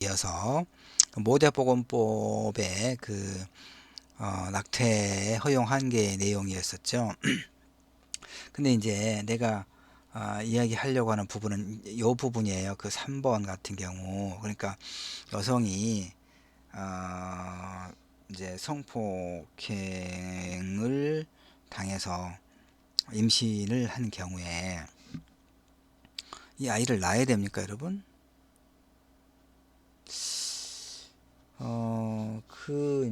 이어서 모자보건법의 낙태 허용 한계의 내용이었었죠. 근데 이제 내가 이야기하려고 하는 부분은 이 부분이에요. 그 3번 같은 경우. 그러니까 여성이 이제 성폭행을 당해서 임신을 한 경우에 이 아이를 낳아야 됩니까, 여러분?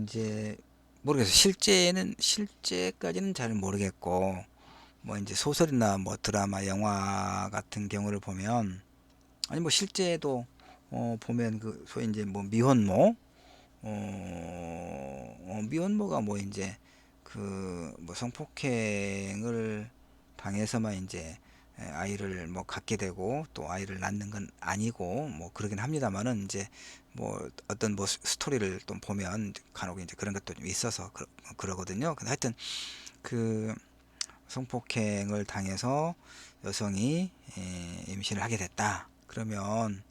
이제 모르겠어요. 실제까지는 잘 모르겠고, 뭐 이제 소설이나 뭐 드라마, 영화 같은 경우를 보면, 아니 뭐 실제도 보면 그 소위 이제 뭐 미혼모, 미혼모가 뭐 이제 그 뭐 성폭행을 당해서만 이제 아이를 뭐 갖게 되고 또 아이를 낳는 건 아니고 뭐 그러긴 합니다만은 이제 뭐 어떤 뭐 스토리를 또 보면 간혹 이제 그런 것도 좀 있어서 그러거든요. 근데 하여튼 그 성폭행을 당해서 여성이 임신을 하게 됐다. 그러면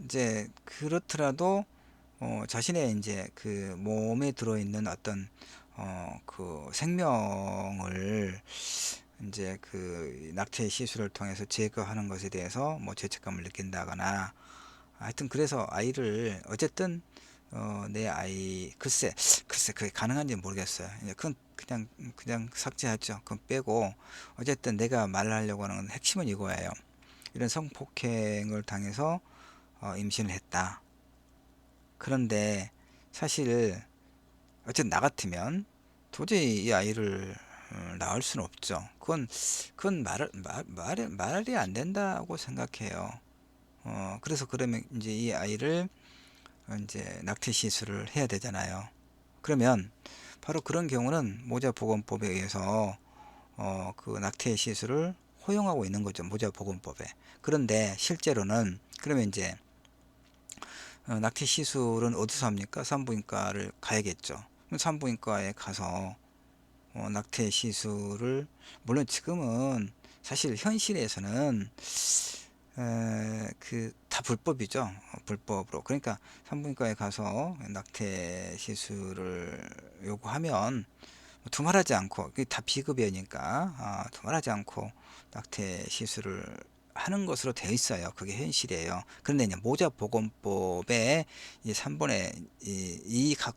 이제 그렇더라도 자신의 이제 그 몸에 들어있는 어떤 그 생명을 이제 그 낙태 시술을 통해서 제거하는 것에 대해서 뭐 죄책감을 느낀다거나 하여튼 그래서 아이를 어쨌든 내 아이 글쎄 그게 가능한지 모르겠어요. 그건 그냥 삭제하죠. 그건 빼고 어쨌든 내가 말하려고 하는 건 핵심은 이거예요. 이런 성폭행을 당해서 임신을 했다. 그런데 사실 어쨌든 나 같으면 도저히 이 아이를 낳을 수는 없죠. 그건 말이 안 된다고 생각해요. 그래서 그러면 이제 이 아이를 이제 낙태 시술을 해야 되잖아요. 그러면 바로 그런 경우는 모자보건법에 의해서 그 낙태 시술을 허용하고 있는 거죠. 모자보건법에. 그런데 실제로는 그러면 이제 낙태 시술은 어디서 합니까? 산부인과를 가야겠죠. 산부인과에 가서 낙태 시술을 물론 지금은 사실 현실에서는 그 다 불법이죠. 불법으로. 그러니까 산부인과에 가서 낙태 시술을 요구하면 두말하지 않고 그게 다 비급여니까 두말하지 않고 낙태 시술을 하는 것으로 되어 있어요. 그게 현실이에요. 그런데 이제 모자보건법의 이 3번에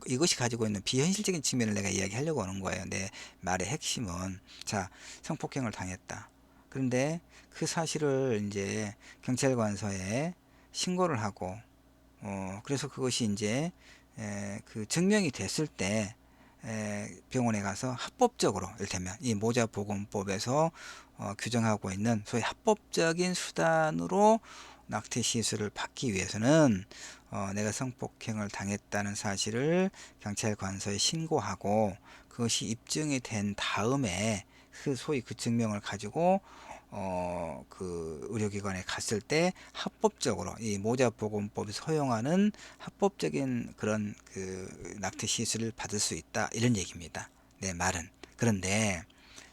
이것이 가지고 있는 비현실적인 측면을 내가 이야기하려고 하는 거예요. 내 말의 핵심은 자, 성폭행을 당했다. 그런데 그 사실을 이제 경찰관서에 신고를 하고 그래서 그것이 이제 그 증명이 됐을 때 병원에 가서 합법적으로 이를테면 이 모자보건법에서 규정하고 있는 소위 합법적인 수단으로 낙태 시술을 받기 위해서는 내가 성폭행을 당했다는 사실을 경찰관서에 신고하고 그것이 입증이 된 다음에 그 소위 그 증명을 가지고 그 의료기관에 갔을 때 합법적으로 이 모자보건법에서 허용하는 합법적인 그런 그 낙태 시술을 받을 수 있다 이런 얘기입니다. 내 말은. 그런데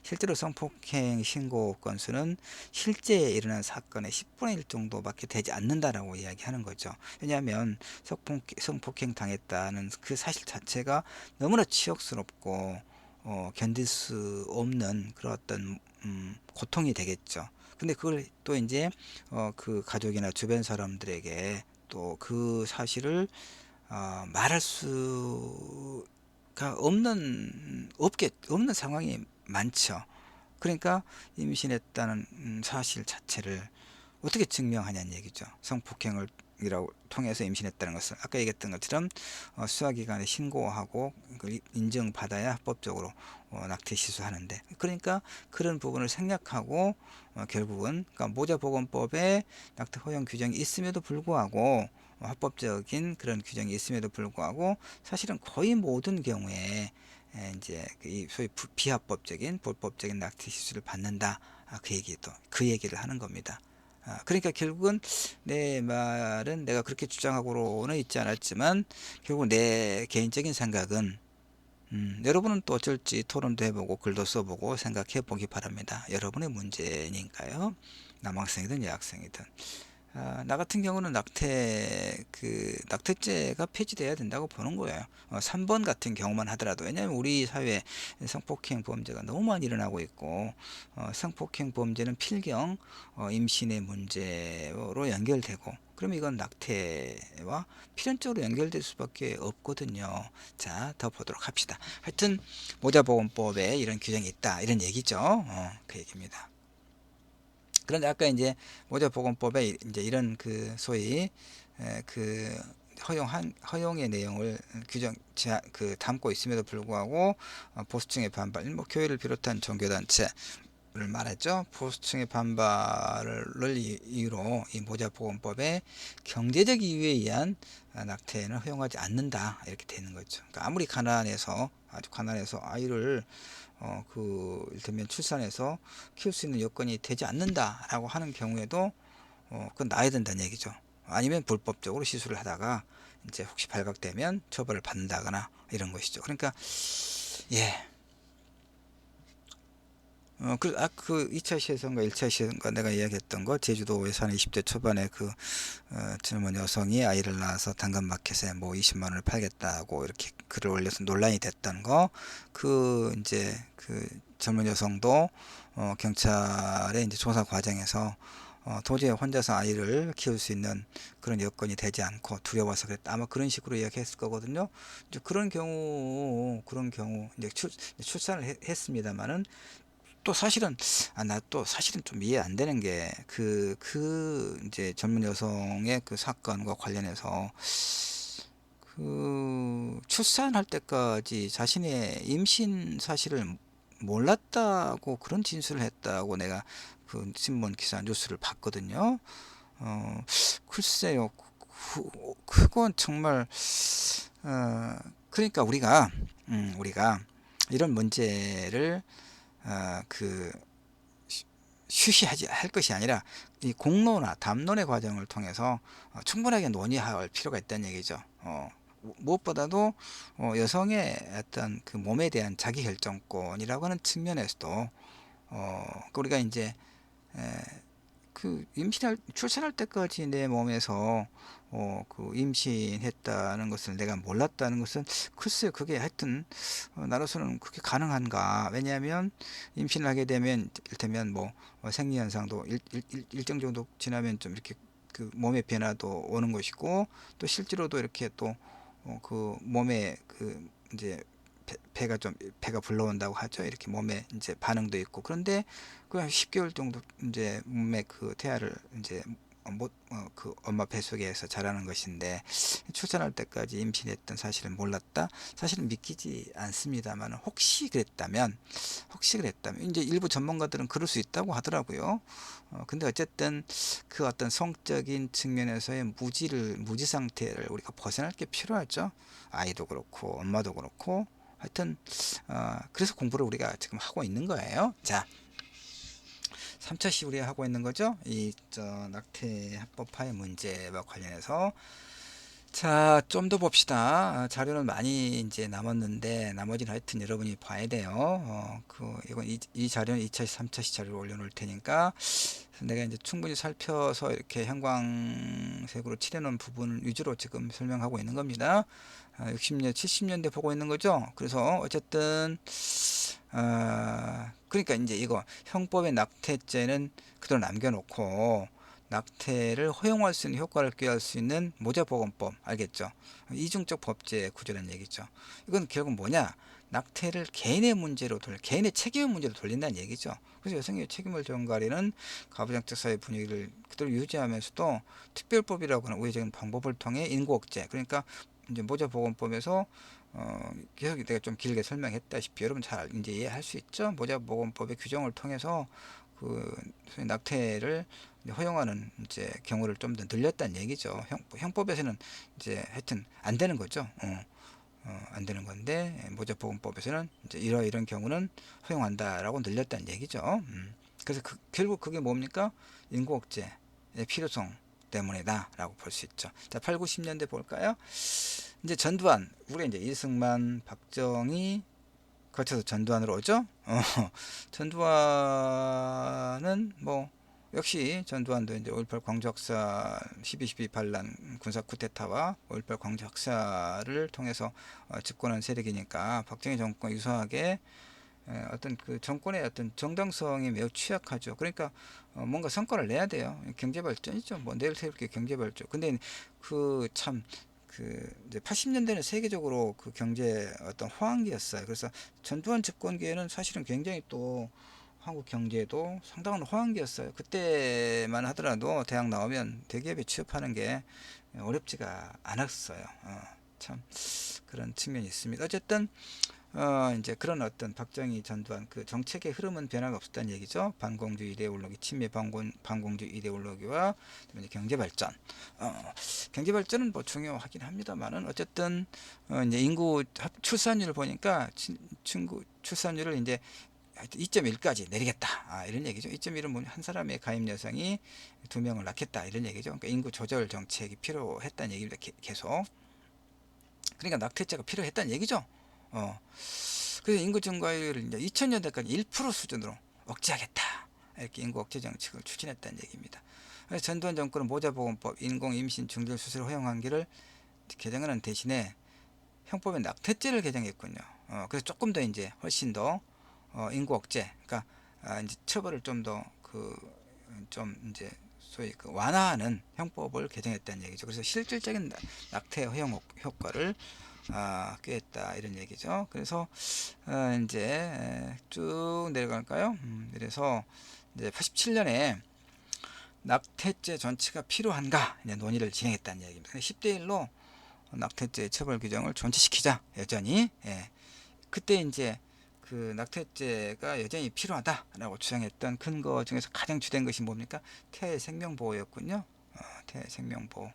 실제로 성폭행 신고 건수는 실제 일어난 사건의 10분의 1 정도밖에 되지 않는다라고 이야기하는 거죠. 왜냐하면 성폭행 당했다는 그 사실 자체가 너무나 치욕스럽고 견딜 수 없는 그런 어떤 고통이 되겠죠. 근데 그걸 또 이제 그 가족이나 주변 사람들에게 또 그 사실을 말할 수가 없는 상황이 많죠. 그러니까 임신했다는 사실 자체를 어떻게 증명하냐는 얘기죠. 성폭행을 이라고 통해서 임신했다는 것을 아까 얘기했던 것처럼 수사기관에 신고하고 인정받아야 합법적으로 낙태 시술하는데 그러니까 그런 부분을 생략하고 결국은 그러니까 모자보건법에 낙태 허용 규정이 있음에도 불구하고 합법적인 그런 규정이 있음에도 불구하고 사실은 거의 모든 경우에 이제 이 소위 비합법적인 불법적인 낙태 시술을 받는다 그 얘기를 하는 겁니다. 그러니까 결국은 내 말은 내가 그렇게 주장하고는 있지 않았지만 결국 내 개인적인 생각은 여러분은 또 어쩔지 토론도 해보고 글도 써보고 생각해 보기 바랍니다. 여러분의 문제니까요. 남학생이든 여학생이든. 나 같은 경우는 낙태죄가 폐지돼야 된다고 보는 거예요. 3번 같은 경우만 하더라도, 왜냐하면 우리 사회에 성폭행 범죄가 너무 많이 일어나고 있고, 성폭행 범죄는 필경 임신의 문제로 연결되고, 그럼 이건 낙태와 필연적으로 연결될 수밖에 없거든요. 자, 더 보도록 합시다. 하여튼 모자보건법에 이런 규정이 있다, 이런 얘기죠. 그 얘기입니다. 그런데 아까 이제 모자보건법에 이제 이런 그 소위 그 허용의 내용을 담고 있음에도 불구하고 보수층의 반발, 뭐 교회를 비롯한 종교단체를 말했죠. 보수층의 반발을 이유로 이 모자보건법에 경제적 이유에 의한 낙태는 허용하지 않는다, 이렇게 되는 거죠. 그러니까 아무리 아주 가난해서 아이를 이를테면 출산해서 키울 수 있는 여건이 되지 않는다라고 하는 경우에도 그건 놔야 된다는 얘기죠. 아니면 불법적으로 시술을 하다가 이제 혹시 발각되면 처벌을 받는다거나 이런 것이죠. 그러니까 예. 그 2차 시에서인가 1차 시에서인가 내가 이야기했던 거, 제주도에 사는 20대 초반에 젊은 여성이 아이를 낳아서 당근마켓에 뭐 20만 원을 팔겠다고 이렇게 글을 올려서 논란이 됐던 거, 이제 젊은 여성도 경찰의 이제 조사 과정에서 도저히 혼자서 아이를 키울 수 있는 그런 여건이 되지 않고 두려워서 그랬다, 아마 그런 식으로 이야기했을 거거든요. 이제 그런 경우 이제 출산을 했습니다마는, 또 사실은 나 또 사실은 좀 이해 안 되는 게 이제 젊은 여성의 그 사건과 관련해서 출산할 때까지 자신의 임신 사실을 몰랐다고 그런 진술을 했다고 내가 그 신문 기사 뉴스를 봤거든요. 글쎄요, 그건 정말 그러니까 우리가 이런 문제를 그 쉬쉬하지 할 것이 아니라 이 공론화 담론의 과정을 통해서 충분하게 논의할 필요가 있다는 얘기죠. 무엇보다도 여성의 어떤 그 몸에 대한 자기결정권이라고 하는 측면에서도 우리가 이제 출산할 때까지 내 몸에서 임신했다는 것을 내가 몰랐다는 것은, 글쎄요, 그게 하여튼 나로서는 그게 가능한가. 왜냐하면 임신을 하게 되면 이를테면 뭐 생리현상도 일정 정도 지나면 좀 이렇게 그 몸의 변화도 오는 것이고, 또 실제로도 이렇게 또 그 몸에 이제 배가 불러온다고 하죠. 이렇게 몸에 이제 반응도 있고. 그런데 한 10개월 정도 이제 몸에 태아를 이제 그 엄마 뱃속에서 자라는 것인데, 출산할 때까지 임신했던 사실을 몰랐다? 사실은 믿기지 않습니다만, 혹시 그랬다면 이제 일부 전문가들은 그럴 수 있다고 하더라고요. 근데 어쨌든 그 어떤 성적인 측면에서의 무지 상태를 우리가 벗어날 게 필요하죠. 아이도 그렇고 엄마도 그렇고. 하여튼 그래서 공부를 우리가 지금 하고 있는 거예요. 자, 3차 시 우리가 하고 있는 거죠. 낙태 합법화의 문제와 관련해서. 자, 좀 더 봅시다. 자료는 많이 이제 남았는데 나머지는 하여튼 여러분이 봐야 돼요. 이건 이 자료는 2차 시, 3차 시 자료를 올려놓을 테니까 내가 이제 충분히 살펴서 이렇게 형광색으로 칠해놓은 부분 위주로 지금 설명하고 있는 겁니다. 60년, 70년대 보고 있는 거죠. 그래서 어쨌든 그러니까 이제 이거 형법의 낙태죄는 그대로 남겨놓고 낙태를 허용할 수 있는, 효과를 기할 수 있는 모자보건법, 알겠죠? 이중적 법제 구조라는 얘기죠. 이건 결국 뭐냐? 낙태를 개인의 책임의 문제로 돌린다는 얘기죠. 그래서 여성의 책임을 전가하려는 가부장적 사회 분위기를 그대로 유지하면서도 특별법이라고 하는 우회적인 방법을 통해 인구억제, 그러니까 이제 모자보건법에서 계속 내가 좀 길게 설명했다시피 여러분 잘 이제 이해할 수 있죠? 모자보건법의 규정을 통해서 소위 낙태를 허용하는 이제 경우를 좀 더 늘렸다는 얘기죠. 형법에서는 이제 하여튼 안 되는 거죠. 안 되는 건데, 모자보건법에서는 이제 이런 경우는 허용한다라고 늘렸다는 얘기죠. 그래서 결국 그게 뭡니까? 인구 억제의 필요성 때문이다라고 볼 수 있죠. 자, 8, 90년대 볼까요? 이제 전두환, 우리가 이제 이승만, 박정희 거쳐서 전두환으로 오죠. 전두환은 뭐 역시 전두환도 이제 5.18 광주학살 12.12 반란 군사 쿠데타와 5.18 광주학살을 통해서 집권한 세력이니까 박정희 정권 유사하게 어떤 그 정권의 어떤 정당성이 매우 취약하죠. 그러니까 뭔가 성과를 내야 돼요. 경제 발전이죠. 뭐 내일 새롭게 경제 발전. 근데 그 참 그 이제 80년대는 세계적으로 그 경제 어떤 호황기였어요. 그래서 전두환 집권기에는 사실은 굉장히 또 한국 경제도 상당한 호황기였어요. 그때만 하더라도 대학 나오면 대기업에 취업하는 게 어렵지가 않았어요. 참 그런 측면이 있습니다. 어쨌든 이제 그런 어떤 박정희 전두환 그 정책의 흐름은 변화가 없었다는 얘기죠. 반공주의 이데올로기, 친미 반공주의 이데올로기와 이제 경제 발전. 경제 발전은 뭐 중요하긴 합니다만은 어쨌든 이제 인구 출산율을 보니까 친구 출산율을 이제 2.1까지 내리겠다. 이런 얘기죠. 2.1은 뭐냐? 한 사람의 가임 여성이 2명을 낳겠다. 이런 얘기죠. 그러니까 인구 조절 정책이 필요했다는 얘기입니다. 계속. 그러니까 낙태죄가 필요했다는 얘기죠. 어. 그래서 인구 증가율을 이제 2000년대까지 1% 수준으로 억제하겠다. 이렇게 인구 억제 정책을 추진했다는 얘기입니다. 그래서 전두환 정권은 모자보건법, 인공 임신 중절 수술 허용한기를 개정하는 대신에 형법에 낙태죄를 개정했군요. 그래서 조금 더 이제 훨씬 더 인구 억제, 그러니까 이제 처벌을 좀 더 좀 이제 소위 그 완화하는 형법을 개정했다는 얘기죠. 그래서 실질적인 낙태 허용 효과를 꾀했다 이런 얘기죠. 그래서 이제 쭉 내려갈까요? 그래서 이제 87년에 낙태죄 전치가 필요한가 이제 논의를 진행했다는 얘기입니다. 10대 1로 낙태죄 처벌 규정을 존치시키자 여전히. 예. 그때 이제 그 낙태죄가 여전히 필요하다라고 주장했던 근거 중에서 가장 주된 것이 뭡니까? 태아의 생명보호였군요. 태아의 생명보호.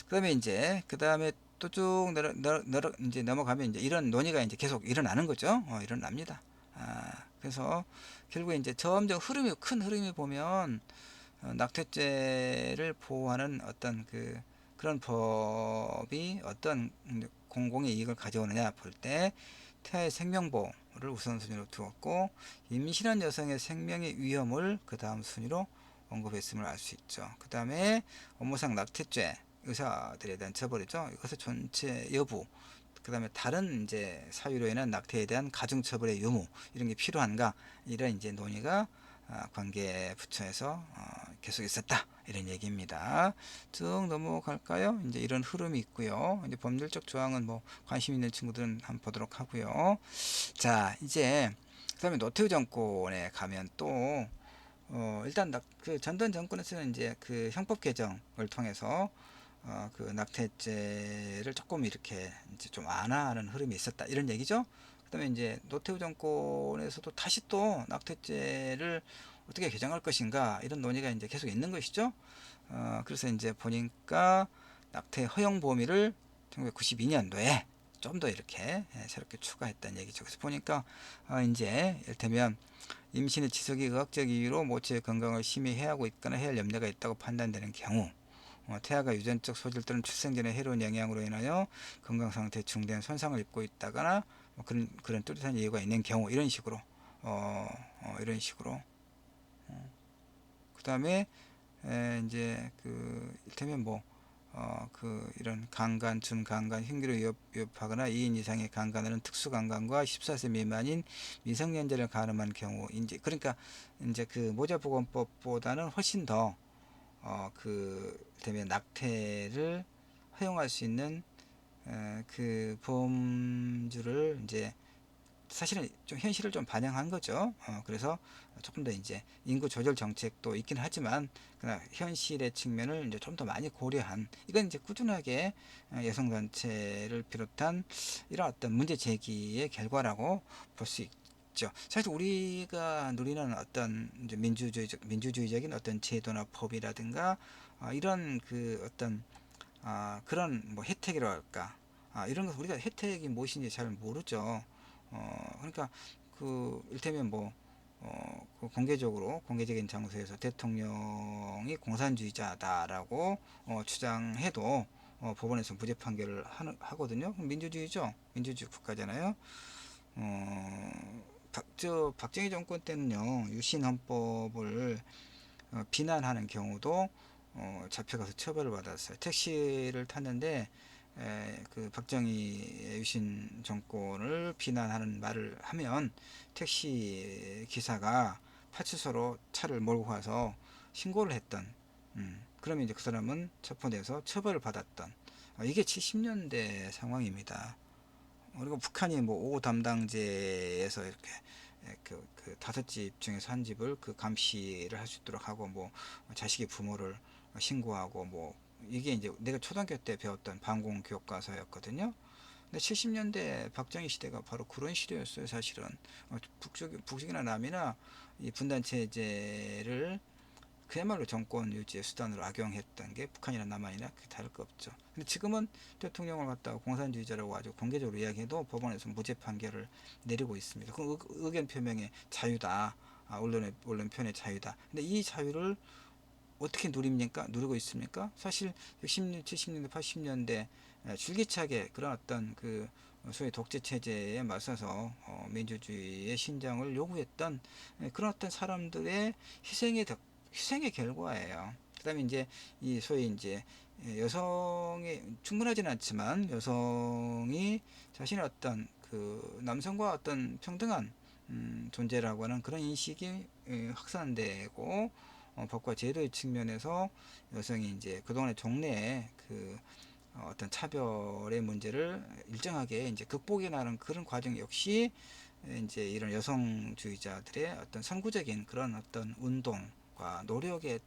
그다음에 이제 그다음에 또 쭉 이제 넘어가면 이제 이런 논의가 이제 계속 일어나는 거죠. 일어납니다. 그래서 결국에 이제 점점 큰 흐름이 보면 낙태죄를 보호하는 어떤 그런 법이 어떤 공공의 이익을 가져오느냐 볼 때 태아의 생명보호를 우선순위로 두었고 임신한 여성의 생명의 위험을 그 다음 순위로 언급했음을 알 수 있죠. 그 다음에 업무상 낙태죄 의사들에 대한 처벌이죠. 이것의 존재 여부, 그 다음에 다른 이제 사유로 인한 낙태에 대한 가중처벌의 유무 이런 게 필요한가 이런 이제 논의가 관계 부처에서 계속 있었다 이런 얘기입니다. 쭉 넘어갈까요? 이제 이런 흐름이 있고요. 이제 법률적 조항은 뭐 관심 있는 친구들은 한번 보도록 하고요. 자 이제 그다음에 노태우 정권에 가면 또 일단 그 전두환 정권에서는 이제 그 형법 개정을 통해서 그 낙태죄를 조금 이렇게 이제 좀 완화하는 흐름이 있었다 이런 얘기죠. 그다음에 이제 노태우 정권에서도 다시 또 낙태죄를 어떻게 개정할 것인가 이런 논의가 이제 계속 있는 것이죠. 그래서 이제 보니까 낙태 허용 범위를 1992년도에 좀 더 이렇게 새롭게 추가했다는 얘기죠. 그래서 보니까 이제 이를테면 임신의 지속이 의학적 이유로 모체의 건강을 심히 해하고 있거나 해할 염려가 있다고 판단되는 경우 태아가 유전적 소질 또는 출생 전에 해로운 영향으로 인하여 건강 상태에 중대한 손상을 입고 있다거나 뭐 그런 뚜렷한 이유가 있는 경우 이런 식으로 이런 식으로 그 다음에 이제 이를테면 뭐 이런 강간, 준강간, 흉기로 위협하거나 2인 이상의 강간하는 특수강간과 14세 미만인 미성년자를 가늠한 경우, 그러니까 이제 그 모자보건법보다는 훨씬 더 되면 낙태를 허용할 수 있는 그 범주를 이제 사실은 좀 현실을 좀 반영한 거죠. 그래서 조금 더 이제 인구 조절 정책도 있긴 하지만 그러나 현실의 측면을 이제 좀 더 많이 고려한 이건 이제 꾸준하게 여성 단체를 비롯한 이런 어떤 문제 제기의 결과라고 볼 수 있죠. 사실 우리가 누리는 어떤 이제 민주주의적인 어떤 제도나 법이라든가 이런 어떤 그런 뭐 혜택이라고 할까 이런 것 우리가 혜택이 무엇인지 잘 모르죠. 그러니까 일테면 뭐 공개적으로 공개적인 장소에서 대통령이 공산주의자다라고 주장해도 법원에서 무죄 판결을 하거든요. 민주주의죠. 민주주의 국가잖아요. 박정희 정권 때는요, 유신 헌법을 비난하는 경우도 잡혀가서 처벌을 받았어요. 택시를 탔는데 그 박정희 유신 정권을 비난하는 말을 하면 택시 기사가 파출소로 차를 몰고 가서 신고를 했던, 그러면 이제 그 사람은 체포돼서 처벌을 받았던, 이게 70년대 상황입니다. 그리고 북한이 뭐 5 담당제에서 이렇게 그 5집 중에서 한 집을 그 감시를 할 수 있도록 하고, 뭐 자식의 부모를 신고하고, 뭐 이게 이제 내가 초등학교 때 배웠던 반공 교과서였거든요. 근데 70년대 박정희 시대가 바로 그런 시대였어요, 사실은. 북쪽이나 남이나 이 분단 체제를 그야말로 정권 유지의 수단으로 악용했던 게 북한이나 남한이나 다를 거 없죠. 근데 지금은 대통령을 갖다가 공산주의자라고 아주 공개적으로 이야기해도 법원에서 무죄 판결을 내리고 있습니다. 그 의견 표명의 자유다. 언론 표현의 자유다. 근데 이 자유를 어떻게 누리고 있습니까? 사실 60년, 70년대, 80년대 줄기차게 그런 어떤 그 소위 독재 체제에 맞서서 민주주의의 신장을 요구했던 그런 어떤 사람들의 희생의 결과예요. 그다음에 이제 이 소위 이제 여성이 충분하지는 않지만 여성이 자신의 어떤 그 남성과 어떤 평등한 존재라고 하는 그런 인식이 확산되고, 법과 제도의 측면에서 여성이 이제 그동안의 종래의 그 어떤 차별의 문제를 일정하게 이제 극복해 나가는 그런 과정 역시 이제 이런 여성주의자들의 어떤 선구적인 그런 어떤 운동과 노력의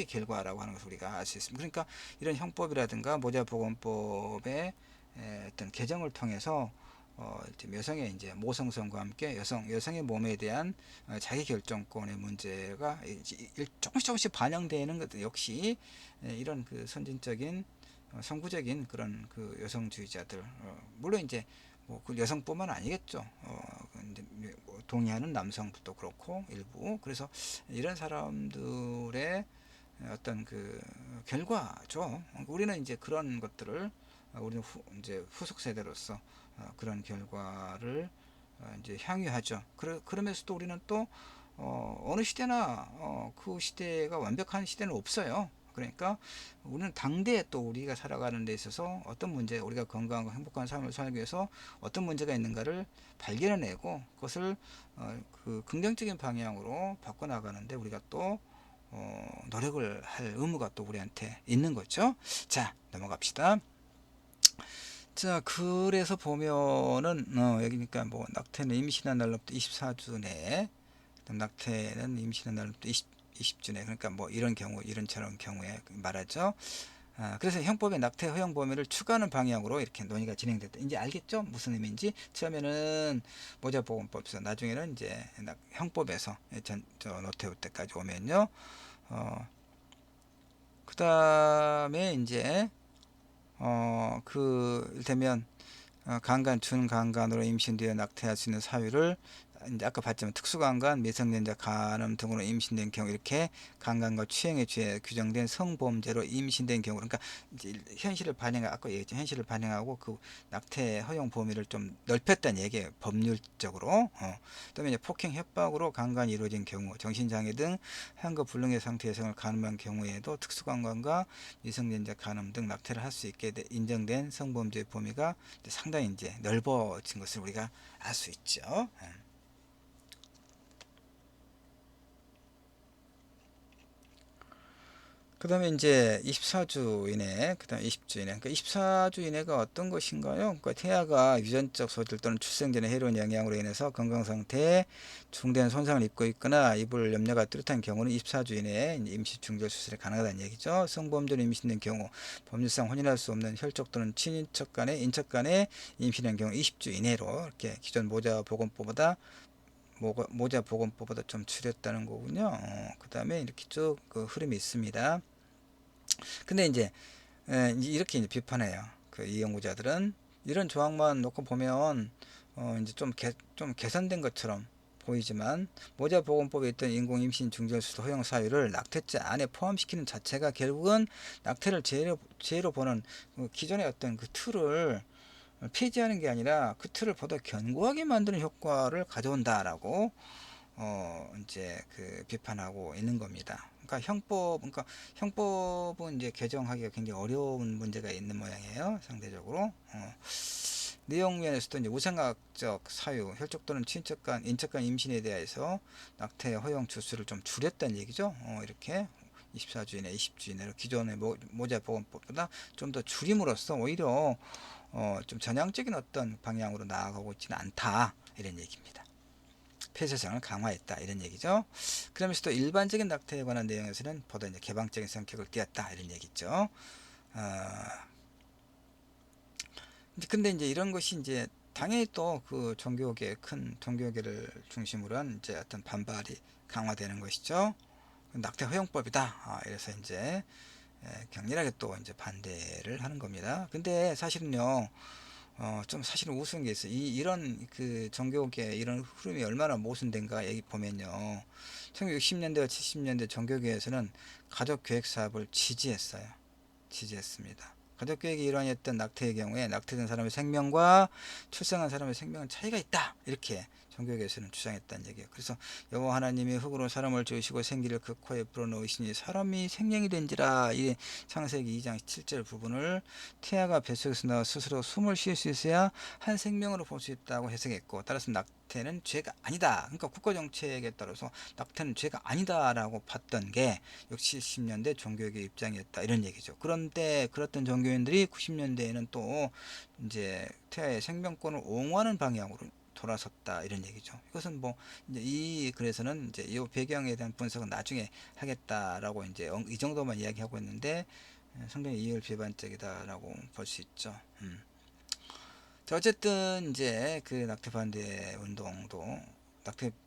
결과라고 하는 것을 우리가 알 수 있습니다. 그러니까 이런 형법이라든가 모자보건법의 어떤 개정을 통해서 여성의 이제 모성성과 함께 여성의 몸에 대한 자기 결정권의 문제가 조금씩 반영되는 것 역시 이런 그 선진적인 선구적인 그런 그 여성주의자들, 물론 이제 뭐그 여성뿐만 아니겠죠. 이제 뭐 동의하는 남성도 그렇고 일부, 그래서 이런 사람들의 어떤 그 결과죠. 우리는 이제 그런 것들을 우리는 이제 후속 세대로서 그런 결과를 이제 향유하죠. 그러면서도 우리는 또 어느 시대나 그 시대가 완벽한 시대는 없어요. 그러니까 우리는 당대에 또 우리가 살아가는 데 있어서 어떤 문제, 우리가 건강하고 행복한 삶을 살기 위해서 어떤 문제가 있는가를 발견해내고 그것을 그 긍정적인 방향으로 바꿔나가는데 우리가 또 노력을 할 의무가 또 우리한테 있는 거죠. 자, 넘어갑시다. 자, 그래서 보면은 여기니까 뭐 낙태는 임신한 날로부터 24주 내에, 낙태는 임신한 날로부터 20주 내, 그러니까 뭐 이런 경우 이런처럼 경우에 말하죠. 그래서 형법의 낙태 허용 범위를 추가하는 방향으로 이렇게 논의가 진행됐다. 이제 알겠죠? 무슨 의미인지. 처음에는 모자보건법에서, 나중에는 이제 형법에서 노태우 때까지 오면요. 그 다음에 이제 이를테면 강간, 준강간으로 임신되어 낙태할 수 있는 사유를 이제 아까 봤지만 특수강간, 미성년자 간음 등으로 임신된 경우, 이렇게 강간과 추행의 죄에 규정된 성범죄로 임신된 경우, 그러니까 이제 현실을 아까 얘기했죠. 현실을 반영하고 그 낙태 허용 범위를 좀 넓혔다는 얘기예요. 법률적으로. 그다음에 이제 폭행, 협박으로 강간이 이루어진 경우, 정신장애 등 한거 불능의 상태 여성을 간음한 경우에도 특수강간과 미성년자 간음 등 낙태를 할 수 있게 인정된 성범죄의 범위가 상당히 이제 넓어진 것을 우리가 알 수 있죠. 그 다음에 이제 24주 이내, 그 다음에 20주 이내. 그러니까 24주 이내가 어떤 것인가요? 그러니까 태아가 유전적 소질 또는 출생 전에 해로운 영향으로 인해서 건강 상태에 중대한 손상을 입고 있거나 입을 염려가 뚜렷한 경우는 24주 이내에 임시 중절 수술이 가능하다는 얘기죠. 성범죄로 임신된 경우, 법률상 혼인할 수 없는 혈족 또는 친인척 간의 인척 간의 임신한 경우 20주 이내로, 이렇게 기존 모자보건법보다 좀 줄였다는 거군요. 그 다음에 이렇게 쭉 그 흐름이 있습니다. 근데 이제 이렇게 이제 비판해요. 그 이 연구자들은 이런 조항만 놓고 보면 이제 좀 개선된 것처럼 보이지만, 모자보건법에 있던 인공 임신 중절 수술 허용 사유를 낙태죄 안에 포함시키는 자체가 결국은 낙태를 죄로 보는 기존의 어떤 그 틀을 폐지하는 게 아니라 그 틀을 보다 견고하게 만드는 효과를 가져온다라고 이제 그 비판하고 있는 겁니다. 그러니까 형법은 이제 개정하기가 굉장히 어려운 문제가 있는 모양이에요. 상대적으로. 내용 면에서도 이제 우생학적 사유, 혈족 또는 친척 간, 인척 간 임신에 대해서 낙태 허용 주수를 좀 줄였다는 얘기죠. 이렇게 24주 이내, 20주 이내로 기존의 모자보건법보다 좀 더 줄임으로써 오히려 좀 전향적인 어떤 방향으로 나아가고 있지는 않다 이런 얘기입니다. 폐쇄성을 강화했다 이런 얘기죠. 그러면서도 일반적인 낙태에 관한 내용에서는 보다 이제 개방적인 성격을 띄었다 이런 얘기죠. 근데 이제 이런 것이 이제 당연히 또 그 종교계 큰 종교계를 중심으로 한 이제 어떤 반발이 강화되는 것이죠. 낙태 허용법이다. 이래서 이제 격렬하게 또 이제 반대를 하는 겁니다. 근데 사실은요, 좀 사실은 우스운 게 있어요. 이런 그 종교계 이런 흐름이 얼마나 모순된가 얘기 보면요. 1960년대와 70년대 종교계에서는 가족계획 사업을 지지했습니다. 가족계획의 일환이었던 낙태의 경우에 낙태된 사람의 생명과 출생한 사람의 생명은 차이가 있다. 이렇게 종교계에서는 주장했다는 얘기예요. 그래서 여호와 하나님이 흙으로 사람을 지으시고 생기를 그 코에 불어넣으시니 사람이 생명이 된지라. 이 창세기 2장 7절 부분을 태아가 뱃속에서 나와 스스로 숨을 쉴 수 있어야 한 생명으로 볼 수 있다고 해석했고, 따라서 낙태는 죄가 아니다. 그러니까 국가정책에 따라서 낙태는 죄가 아니다라고 봤던 게 60, 70년대 종교계의 입장이었다 이런 얘기죠. 그런데 그렇던 종교인들이 90년대에는 또 이제 태아의 생명권을 옹호하는 방향으로 돌아섰다 이런 얘기죠. 이것은 뭐 이제 그래서는 이제 이 배경에 대한 분석은 나중에 하겠다라고 이제 이 정도만 이야기하고 있는데 상당히 이율 비판적이다라고 볼 수 있죠. 자, 어쨌든 이제 그 낙태 반대 운동도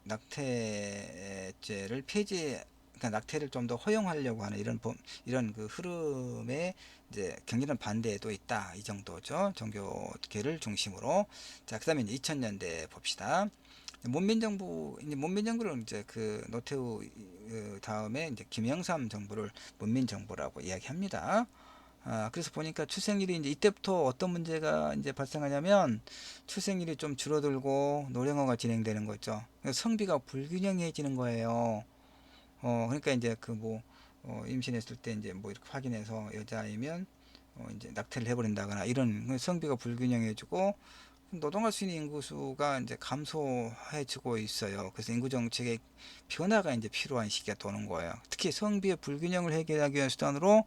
낙태죄를 그러니까 낙태를 좀 더 허용하려고 하는 이런 그 흐름에 이제 격렬한 반대도 있다 이 정도죠. 종교계를 중심으로. 자, 그다음에 이제 2000년대 봅시다. 문민정부를 이제 그 노태우 다음에 이제 김영삼 정부를 문민정부라고 이야기합니다. 그래서 보니까 출생률이 이제 이때부터 어떤 문제가 이제 발생하냐면 출생률이 좀 줄어들고 노령화가 진행되는 거죠. 성비가 불균형해지는 거예요. 그러니까 이제 그 뭐 임신했을 때 이제 뭐 이렇게 확인해서 여자이면 이제 낙태를 해버린다거나 이런 성비가 불균형해지고 노동할 수 있는 인구수가 이제 감소해지고 있어요. 그래서 인구 정책의 변화가 이제 필요한 시기가 도는 거예요. 특히 성비의 불균형을 해결하기 위한 수단으로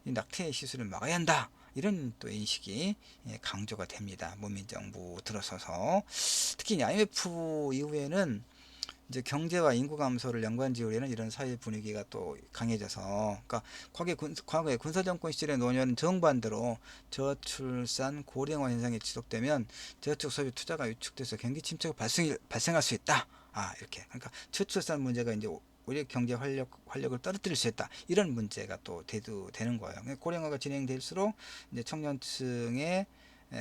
이 낙태 시술을 막아야 한다. 이런 또 인식이 강조가 됩니다. 문민정부 들어서서 특히 IMF 이후에는 이제 경제와 인구 감소를 연관지으려는 이런 사회 분위기가 또 강해져서, 그러니까 과거에 군사정권 시절의 노년은 정반대로 저출산 고령화 현상이 지속되면 저축 소비 투자가 위축돼서 경기 침체가 발생할 수 있다. 이렇게. 그러니까 저출산 문제가 이제 오히려 경제 활력을 떨어뜨릴 수 있다. 이런 문제가 또 대두되는 거예요. 그러니까 고령화가 진행될수록 이제 청년층의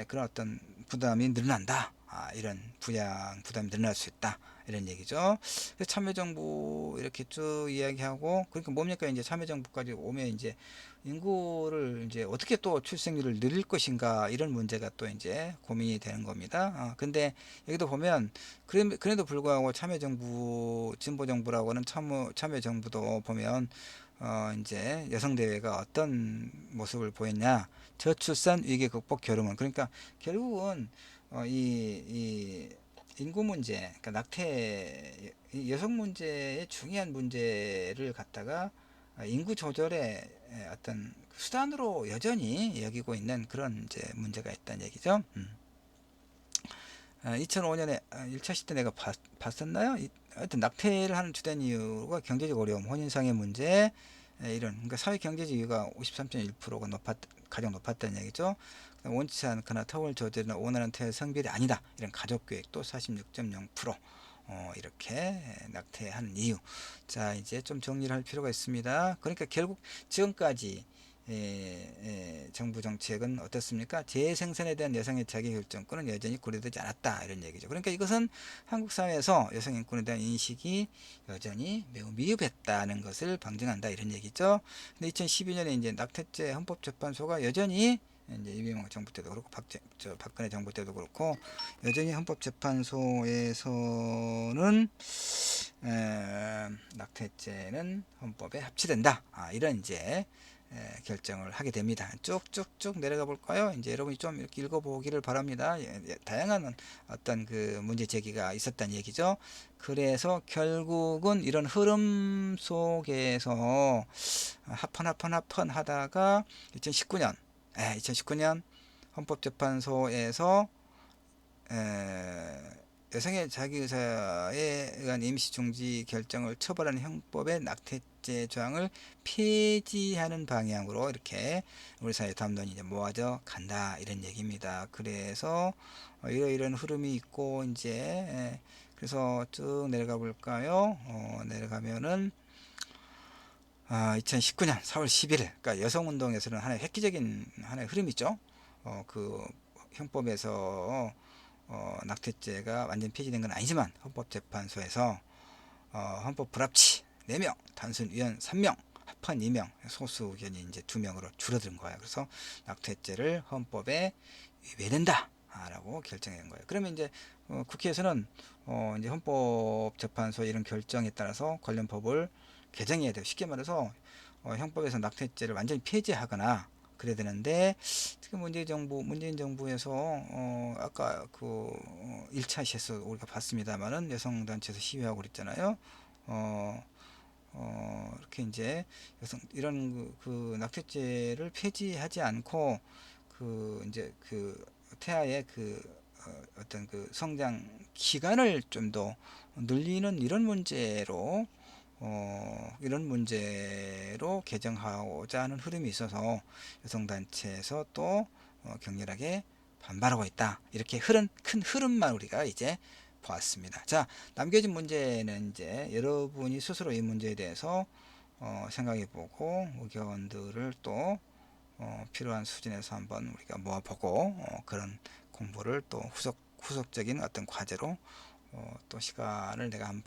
그런 어떤 부담이 늘어난다. 이런 부양 부담이 늘어날 수 있다. 이런 얘기죠. 참여정부 이렇게 쭉 이야기하고, 그러니까 뭡니까 이제 참여정부까지 오면 이제 인구를 이제 어떻게 또 출생률을 늘릴 것인가 이런 문제가 또 이제 고민이 되는 겁니다. 근데 여기도 보면 그래도 불구하고 참여정부 진보정부라고는 참여정부도 보면 이제 여성대회가 어떤 모습을 보였냐, 저출산 위기 극복 결혼은, 그러니까 결국은 이 인구 문제, 그러니까 낙태, 여성 문제의 중요한 문제를 갖다가 인구 조절의 어떤 수단으로 여전히 여기고 있는 그런 이제 문제가 있다는 얘기죠. 2005년에 1차 시대 내가 봤었나요? 하여튼 낙태를 하는 주된 이유가 경제적 어려움, 혼인상의 문제, 이런, 그러니까 사회 경제적 이유가 53.1%가 가장 높았다는 얘기죠. 원치 않거나 터울 조절이나 원하는 태아 성별이 아니다. 이런 가족 계획도 46.0%. 이렇게 낙태하는 이유. 자, 이제 좀 정리를 할 필요가 있습니다. 그러니까 결국 지금까지 정부 정책은 어떻습니까? 재생산에 대한 여성의 자기결정권은 여전히 고려되지 않았다 이런 얘기죠. 그러니까 이것은 한국 사회에서 여성 인권에 대한 인식이 여전히 매우 미흡했다는 것을 방증한다 이런 얘기죠. 근데 2012년에 이제 낙태죄 헌법재판소가 여전히 이제 이명박 정부 때도 그렇고 박근혜 정부 때도 그렇고 여전히 헌법재판소에서는 낙태죄는 헌법에 합치된다. 이런 이제 결정을 하게 됩니다. 쭉쭉쭉 내려가 볼까요? 이제 여러분이 좀 이렇게 읽어보기를 바랍니다. 다양한 어떤 그 문제 제기가 있었다는 얘기죠. 그래서 결국은 이런 흐름 속에서 합헌 하다가 2019년 헌법재판소에서 여성의 자기의사에 의한 임시중지 결정을 처벌하는 형법의 낙태죄 조항을 폐지하는 방향으로 이렇게 우리 사회 담론이 이제 모아져 간다 이런 얘기입니다. 그래서 이런 흐름이 있고 이제 그래서 쭉 내려가 볼까요? 내려가면은 2019년 4월 11일 그러니까 여성운동에서는 하나의 획기적인 하나의 흐름이죠. 그 형법에서 낙태죄가 완전 폐지된 건 아니지만 헌법재판소에서 헌법 불합치 4명, 단순 위원 3명, 합헌 2명, 소수 의견이 이제 2명으로 줄어든 거예요. 그래서 낙태죄를 헌법에 위배된다 라고 결정한 거예요. 그러면 이제 국회에서는 이제 헌법재판소 이런 결정에 따라서 관련 법을 개정해야 돼요. 쉽게 말해서 형법에서 낙태죄를 완전히 폐지하거나 그래야 되는데 지금 문재인 정부에서 아까 그 1차 시에서 우리가 봤습니다만은 여성단체에서 시위하고 그랬잖아요. 이렇게 이제 이런 그 낙태죄를 폐지하지 않고 그 이제 그 태아의 그 어떤 그 성장 기간을 좀 더 늘리는 이런 문제로 개정하고자 하는 흐름이 있어서 여성단체에서 또 격렬하게 반발하고 있다. 이렇게 큰 흐름만 우리가 이제 보았습니다. 자, 남겨진 문제는 이제 여러분이 스스로 이 문제에 대해서 생각해보고 의견들을 또 필요한 수준에서 한번 우리가 모아보고 그런 공부를 또 후속적인 어떤 과제로 또 시간을 내가 한번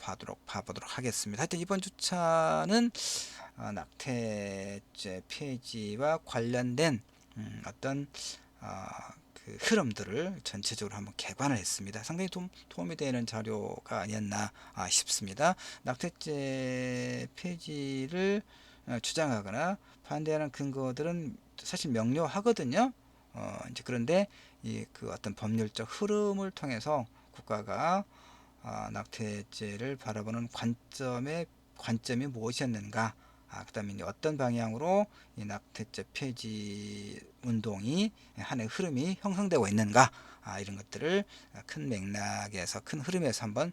봐보도록 하겠습니다. 하여튼 이번 주차는 낙태죄 폐지와 관련된 어떤 그 흐름들을 전체적으로 한번 개관을 했습니다. 상당히 도움이 되는 자료가 아니었나 싶습니다. 낙태죄 폐지를 주장하거나 반대하는 근거들은 사실 명료하거든요. 이제 그런데 그 어떤 법률적 흐름을 통해서 국가가 낙태죄를 바라보는 관점이 무엇이었는가, 그 다음에 어떤 방향으로 이 낙태죄 폐지 운동이 하나의 흐름이 형성되고 있는가, 이런 것들을 큰 맥락에서 큰 흐름에서 한번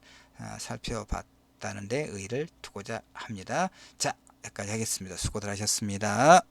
살펴봤다는 데 의의를 두고자 합니다. 자, 여기까지 하겠습니다. 수고들 하셨습니다.